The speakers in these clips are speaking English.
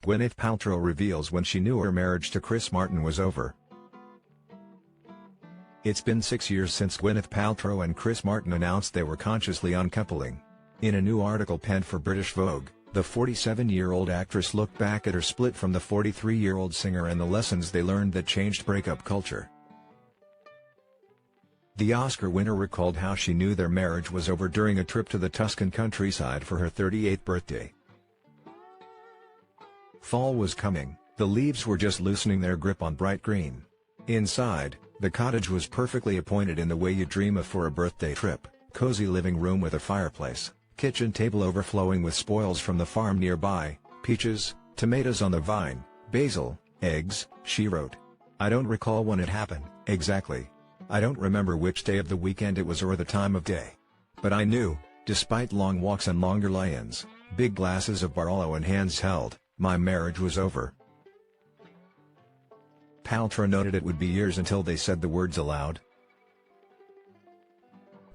Gwyneth Paltrow reveals when she knew her marriage to Chris Martin was over. It's been 6 years since Gwyneth Paltrow and Chris Martin announced they were consciously uncoupling. In a new article penned for British Vogue, the 47-year-old actress looked back at her split from the 43-year-old singer and the lessons they learned that changed breakup culture. The Oscar winner recalled how she knew their marriage was over during a trip to the Tuscan countryside for her 38th birthday. Fall was coming, the leaves were just loosening their grip on bright green. Inside, the cottage was perfectly appointed in the way you dream of for a birthday trip: cozy living room with a fireplace, kitchen table overflowing with spoils from the farm nearby, peaches, tomatoes on the vine, basil, eggs, she wrote. I don't recall when it happened, exactly. I don't remember which day of the weekend it was or the time of day. But I knew, despite long walks and longer lie-ins, big glasses of Barolo and hands held, my marriage was over. Paltrow noted it would be years until they said the words aloud.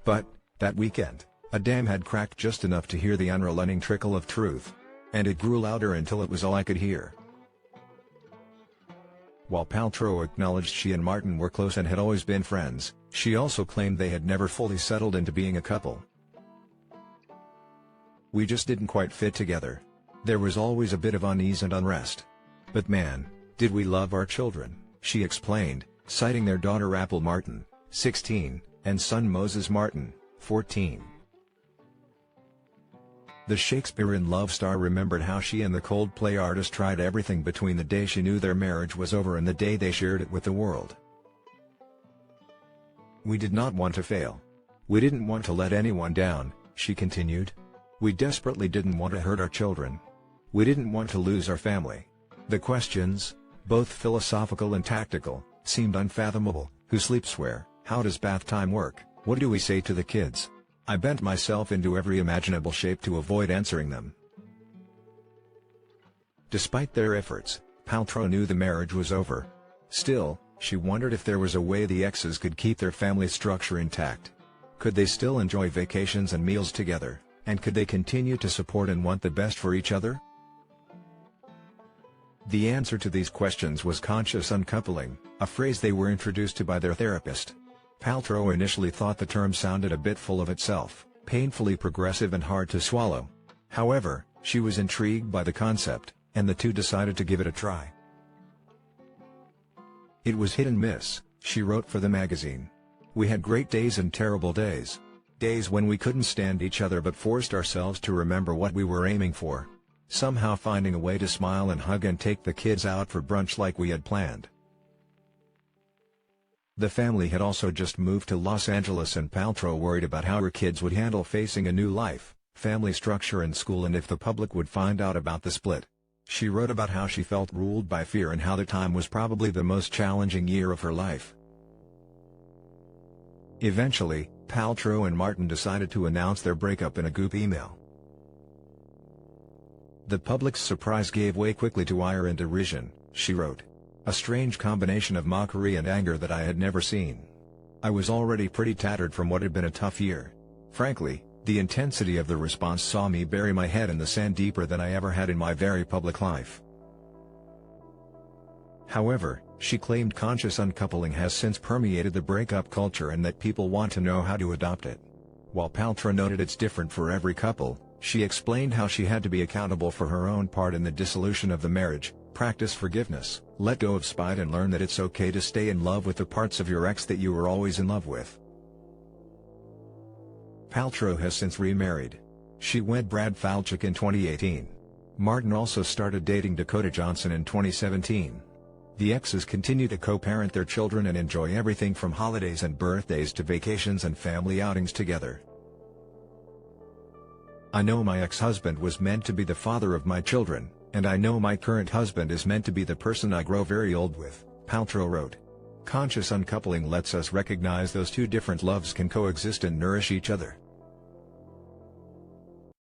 But, that weekend, a dam had cracked just enough to hear the unrelenting trickle of truth. And it grew louder until it was all I could hear. While Paltrow acknowledged she and Martin were close and had always been friends, she also claimed they had never fully settled into being a couple. We just didn't quite fit together. There was always a bit of unease and unrest. But man, did we love our children, she explained, citing their daughter Apple Martin, 16, and son Moses Martin, 14. The Shakespeare-in-Love star remembered how she and the Coldplay artist tried everything between the day she knew their marriage was over and the day they shared it with the world. We did not want to fail. We didn't want to let anyone down, she continued. We desperately didn't want to hurt our children. We didn't want to lose our family. The questions, both philosophical and tactical, seemed unfathomable. Who sleeps where? How does bath time work? What do we say to the kids? I bent myself into every imaginable shape to avoid answering them. Despite their efforts, Paltrow knew the marriage was over. Still, she wondered if there was a way the exes could keep their family structure intact. Could they still enjoy vacations and meals together, and could they continue to support and want the best for each other? The answer to these questions was conscious uncoupling, a phrase they were introduced to by their therapist. Paltrow initially thought the term sounded a bit full of itself, painfully progressive and hard to swallow. However, she was intrigued by the concept, and the two decided to give it a try. It was hit and miss, she wrote for the magazine. We had great days and terrible days. Days when we couldn't stand each other but forced ourselves to remember what we were aiming for. Somehow finding a way to smile and hug and take the kids out for brunch like we had planned. The family had also just moved to Los Angeles and Paltrow worried about how her kids would handle facing a new life, family structure and school and if the public would find out about the split. She wrote about how she felt ruled by fear and how the time was probably the most challenging year of her life. Eventually, Paltrow and Martin decided to announce their breakup in a group email. The public's surprise gave way quickly to ire and derision, she wrote. A strange combination of mockery and anger that I had never seen. I was already pretty tattered from what had been a tough year. Frankly, the intensity of the response saw me bury my head in the sand deeper than I ever had in my very public life. However, she claimed conscious uncoupling has since permeated the breakup culture and that people want to know how to adopt it. While Paltrow noted it's different for every couple, she explained how she had to be accountable for her own part in the dissolution of the marriage. Practice forgiveness, let go of spite and learn that it's okay to stay in love with the parts of your ex that you were always in love with. Paltrow has since remarried. She wed Brad Falchuk in 2018. Martin also started dating Dakota Johnson in 2017. The exes continue to co-parent their children and enjoy everything from holidays and birthdays to vacations and family outings together. I know my ex-husband was meant to be the father of my children. And I know my current husband is meant to be the person I grow very old with, Paltrow wrote. Conscious uncoupling lets us recognize those two different loves can coexist and nourish each other.